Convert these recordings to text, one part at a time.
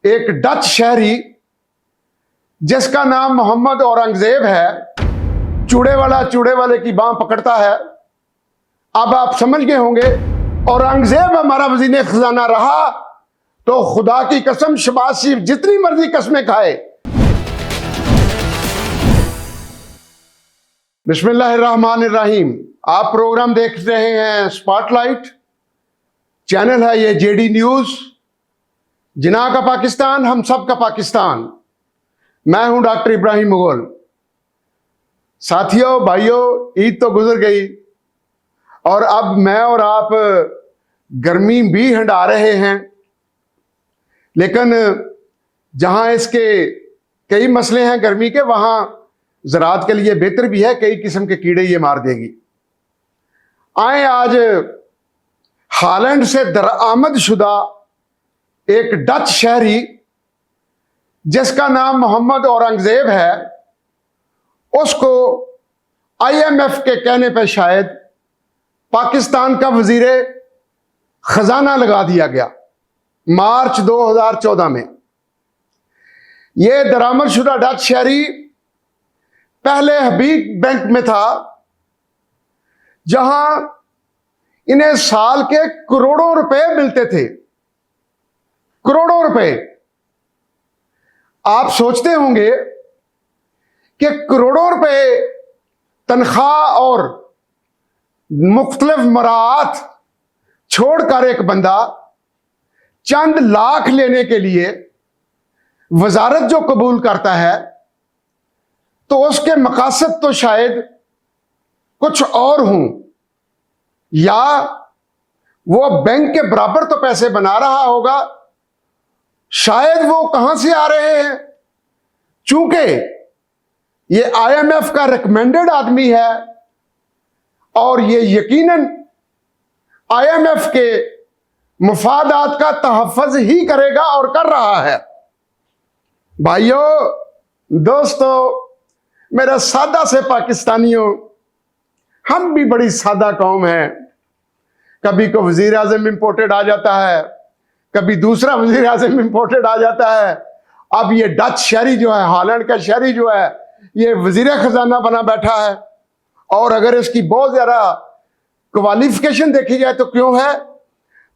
एक डच शहरी जिसका नाम मोहम्मद औरंगजेब है, चूड़े वाले की बांह पकड़ता है। अब आप समझ गए होंगे, औरंगजेब हमारा वजीर खजाना रहा तो खुदा की कसम शहबाज शरीफ जितनी मर्जी कस्में खाए। बिस्मिल्लाहिर्रहमानिर्रहीम। आप प्रोग्राम देख रहे हैं स्पॉटलाइट, चैनल है ये जेडी न्यूज, जिना का पाकिस्तान, हम सब का पाकिस्तान। मैं हूं डॉक्टर इब्राहिम मुगल। साथियों, भाइयों, ईद तो गुजर गई और अब मैं और आप गर्मी भी हंडा रहे हैं, लेकिन जहां इसके कई मसले हैं गर्मी के, वहां ज़राअत के लिए बेहतर भी है। कई किस्म के कीड़े ये मार देगी। आए आज हालैंड से दरामद शुदा एक डच शहरी जिसका नाम मोहम्मद औरंगजेब है, उसको IMF के कहने पर शायद पाकिस्तान का वजीर खजाना लगा दिया गया मार्च 2014 में। यह दरामद शुदा डच शहरी पहले हबीब बैंक में था, जहां इन्हें साल के करोड़ों रुपए मिलते थे। करोड़ों रुपए। आप सोचते होंगे कि करोड़ों रुपए तनख्वाह और मुख्तलिफ मराहत छोड़कर एक बंदा चंद लाख लेने के लिए वजारत जो कबूल करता है, तो उसके मकासद तो शायद कुछ और हों, या वो बैंक के बराबर तो पैसे बना रहा होगा। शायद वो कहां से आ रहे हैं, चूंकि ये IMF का रिकमेंडेड आदमी है और ये यकीनन IMF के मुफादात का तहफ़्फ़ुज़ ही करेगा और कर रहा है। भाइयों, दोस्तों, मेरा सादा से पाकिस्तानियों, हम भी बड़ी सादा कौम है। कभी को वजीर आज़म इंपोर्टेड आ जाता है, कभी दूसरा वजीर आज़म इंपोर्टेड आ जाता है। अब ये डच शहरी जो है, हालैंड का शहरी जो है, ये वजीर खजाना बना बैठा है। और अगर इसकी बहुत ज्यादा क्वालिफिकेशन देखी जाए तो क्यों है,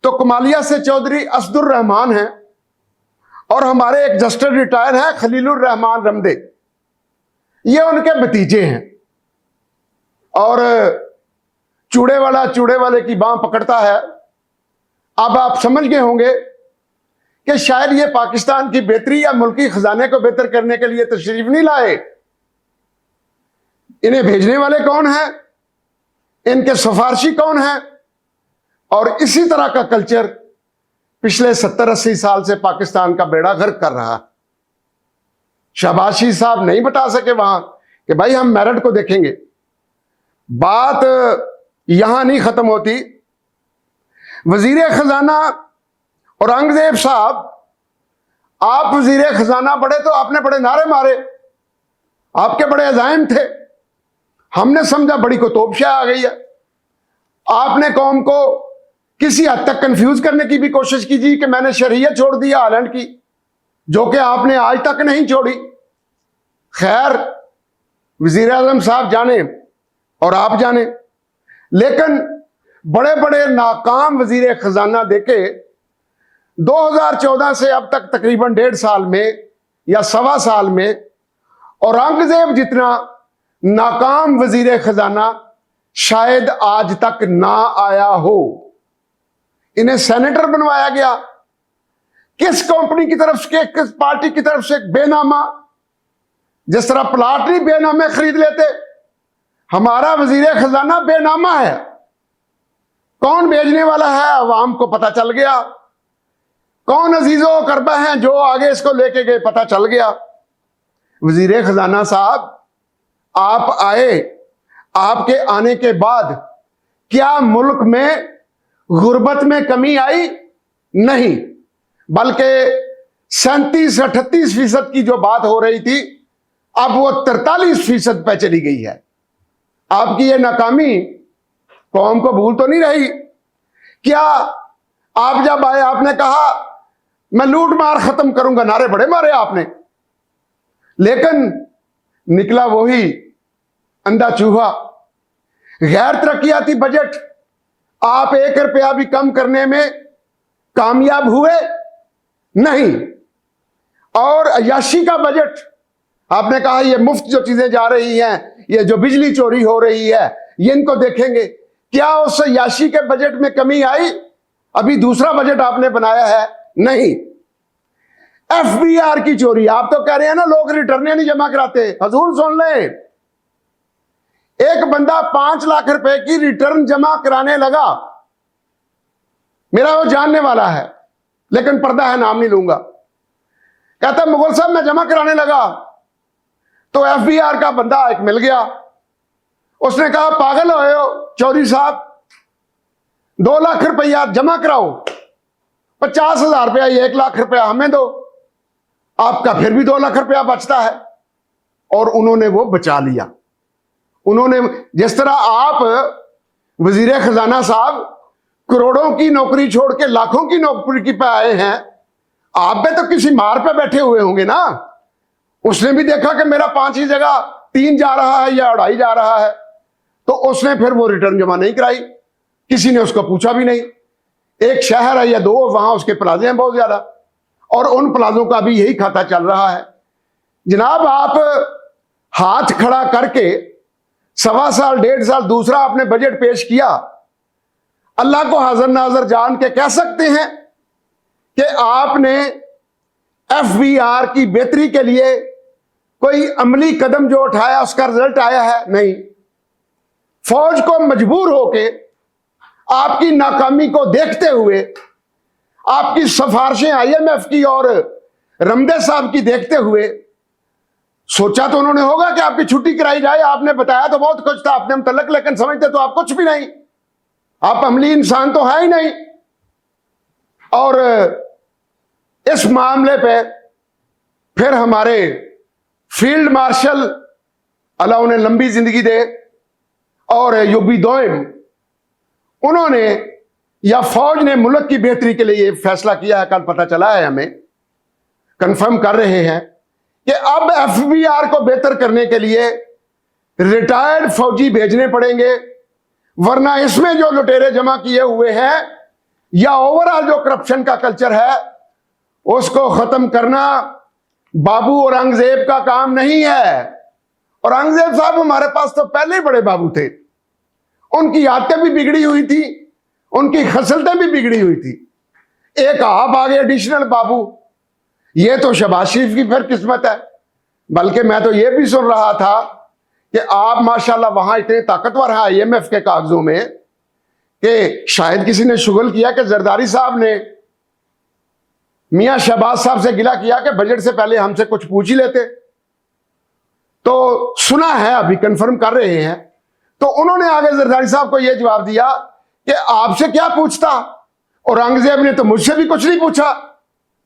तो कमालिया से चौधरी असदुर रहमान है और हमारे एक जस्टिस रिटायर है खलीलुर रहमान रमदे, ये उनके भतीजे हैं। और चूड़े वाले की बांह पकड़ता है। अब आप समझ गए होंगे कि शायद ये पाकिस्तान की बेहतरी या मुल्की खजाने को बेहतर करने के लिए तशरीफ नहीं लाए। इन्हें भेजने वाले कौन हैं, इनके सिफारशी कौन हैं? और इसी तरह का कल्चर पिछले 70-80 साल से पाकिस्तान का बेड़ा गर्क कर रहा है। शहबाज शरीफ साहब नहीं बता सके वहां कि भाई हम मेरिट को देखेंगे। बात यहां नहीं खत्म होती। वजीर खजाना औरंगजेब साहब, आप वजीर खजाना बड़े तो आपने बड़े नारे मारे, आपके बड़े अजाइम थे। हमने समझा बड़ी को तोपशाह आ गई है। आपने कौम को किसी हद तक कंफ्यूज करने की भी कोशिश की जी कि मैंने शरीयत छोड़ दी हालैंड की, जो कि आपने आज तक नहीं छोड़ी। खैर, वजीर आज़म साहब जाने और आप जाने, लेकिन बड़े बड़े नाकाम वजीर खजाना देके 2014 से अब तक तकरीबन 1.5 साल में या सवा साल में औरंगजेब जितना नाकाम वजीर खजाना शायद आज तक ना आया हो। इन्हें सेनेटर बनवाया गया। किस कंपनी की तरफ से, किस पार्टी की तरफ से? एक बेनामा, जिस तरह प्लाट नहीं बेनामे खरीद लेते, हमारा वजीर खजाना बेनामा है। कौन भेजने वाला है अवाम को पता चल गया, कौन अजीजो करबा हैं जो आगे इसको लेके गए पता चल गया। वजीर खजाना साहब, आप आए, आपके आने के बाद क्या मुल्क में गुर्बत में कमी आई? नहीं, बल्कि 37-38% की जो बात हो रही थी, अब वो 43% पे चली गई है। आपकी ये नाकामी कौम को भूल तो नहीं रही? क्या आप जब आए आपने कहा मैं लूट मार खत्म करूंगा, नारे बड़े मारे आपने, लेकिन निकला वही अंधा चूहा। गैर तरक्याती बजट आप 1 रुपया भी कम करने में कामयाब हुए नहीं। और अय्याशी का बजट, आपने कहा ये मुफ्त जो चीजें जा रही हैं, ये जो बिजली चोरी हो रही है, ये इनको देखेंगे, क्या उस अय्याशी के बजट में कमी आई? अभी दूसरा बजट आपने बनाया है नहीं। एफबीआर की चोरी, आप तो कह रहे हैं ना लोग रिटर्न नहीं जमा कराते। हजूर सुन लें, एक बंदा 5 लाख रुपए की रिटर्न जमा कराने लगा, मेरा वो जानने वाला है लेकिन पर्दा है, नाम नहीं लूंगा। कहता मुगल साहब मैं जमा कराने लगा तो एफबीआर का बंदा एक मिल गया, उसने कहा पागल हो चौधरी साहब, 2 लाख रुपया जमा कराओ, 50,000 रुपया, 1 लाख रुपया हमें दो, आपका फिर भी 2 लाख रुपया बचता है। और उन्होंने वो बचा लिया। उन्होंने, जिस तरह आप वजीर खजाना साहब करोड़ों की नौकरी छोड़ के लाखों की नौकरी पे आए हैं, आप पे तो किसी मार पे बैठे हुए होंगे ना। उसने भी देखा कि मेरा 5 ही जगह 3 जा रहा है या 2.5 जा रहा है, तो उसने फिर वो रिटर्न जमा नहीं कराई, किसी ने उसको पूछा भी नहीं। एक शहर है या 2, वहां उसके प्लाजे हैं बहुत ज्यादा, और उन प्लाजों का भी यही खाता चल रहा है। जनाब आप हाथ खड़ा करके 1.25 साल 1.5 साल दूसरा आपने बजट पेश किया, अल्लाह को हाजिर नाजर जान के कह सकते हैं कि आपने एफबीआर की बेहतरी के लिए कोई अमली कदम जो उठाया उसका रिजल्ट आया है? नहीं। फौज को मजबूर होके आपकी नाकामी को देखते हुए, आपकी सिफारिशें आईएमएफ की और रमदे साहब की देखते हुए, सोचा तो उन्होंने होगा कि आपकी छुट्टी कराई जाए। आपने बताया तो बहुत कुछ था अपने मुतल्लिक, लेकिन समझते तो आप कुछ भी नहीं, आप अमली इंसान तो है ही नहीं। और इस मामले पे फिर हमारे फील्ड मार्शल, अल्लाह उन्हें लंबी जिंदगी दे, और यूबी दोइम, उन्होंने या फौज ने मुल्क की बेहतरी के लिए फैसला किया है। कल पता चला है, हमें कंफर्म कर रहे हैं कि अब एफबीआर को बेहतर करने के लिए रिटायर्ड फौजी भेजने पड़ेंगे, वरना इसमें जो लुटेरे जमा किए हुए हैं या ओवरऑल जो करप्शन का कल्चर है उसको खत्म करना बाबू औरंगजेब का काम नहीं है। औरंगजेब साहब हमारे पास तो पहले ही बड़े बाबू थे, उनकी आदतें भी बिगड़ी हुई थी, उनकी खसलतें भी बिगड़ी हुई थी। एक आप आ गए एडिशनल बाबू, ये तो शहबाज शरीफ की फिर किस्मत है। बल्कि मैं तो ये भी सुन रहा था कि आप माशाल्लाह वहां इतने ताकतवर हैं आईएमएफ के कागजों में कि शायद किसी ने शुगल किया कि जरदारी साहब ने मियां शहबाज साहब से गिला किया कि बजट से पहले हमसे कुछ पूछ ही लेते। तो सुना है, अभी कंफर्म कर रहे हैं, तो उन्होंने आगे जरदारी साहब को यह जवाब दिया कि आपसे क्या पूछता, औरंगजेब ने तो मुझसे भी कुछ नहीं पूछा,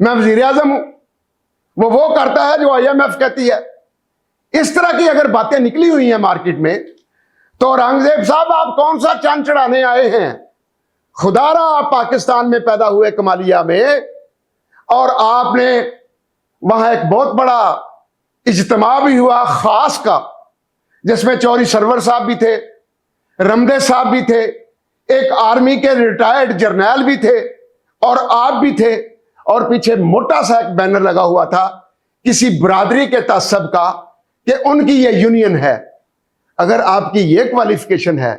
मैं वजीर आजम हूं, वो करता है जो आईएमएफ कहती है। इस तरह की अगर बातें निकली हुई हैं मार्केट में, तो औरंगजेब साहब आप कौन सा चांद चढ़ाने आए हैं? खुदारा आप पाकिस्तान में पैदा हुए कमालिया में, और आपने वहां एक बहुत बड़ा इज्तिमा भी हुआ खास का, जिसमें चौधरी सरवर साहब भी थे, रमदे साहब भी थे, एक आर्मी के रिटायर्ड जर्नैल भी थे, और आप भी थे, और पीछे मोटा सा एक बैनर लगा हुआ था किसी बरादरी के तासब का कि उनकी ये यूनियन है। अगर आपकी ये क्वालिफिकेशन है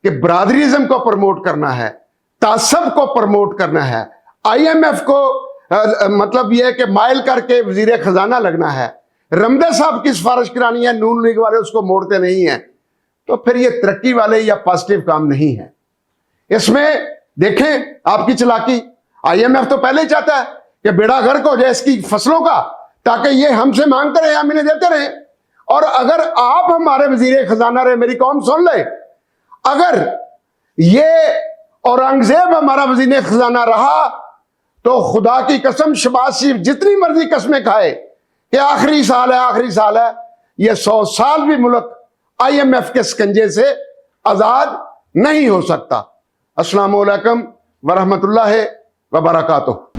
कि बरादरीज़म को प्रमोट करना है, तासब को प्रमोट करना है, आईएमएफ को मतलब यह कि माइल करके वजीर खजाना लगना है, रमदे साहब की सिफारिश करानी है, नून लीग वाले उसको मोड़ते नहीं हैं, तो फिर ये तरक्की वाले या पॉजिटिव काम नहीं है। इसमें देखें आपकी चालाकी, आईएमएफ तो पहले ही चाहता है कि बेड़ा गर्क हो जाए इसकी फसलों का, ताकि ये हमसे मांगते रहे, हम इन्हें देते रहे। और अगर आप हमारे वजीर खजाना रहे, मेरी कौम सुन ले, अगर ये औरंगजेब हमारा वजीर खजाना रहा तो खुदा की कसम शहबाज शरीफ जितनी मर्जी कस्में खाए कि आखिरी साल है, आखिरी साल है, ये 100 साल भी मुल्क आईएमएफ के स्कंजे से आजाद नहीं हो सकता। अस्सलाम वालेकुम वरहमतुल्लाहि वबरकातुहू।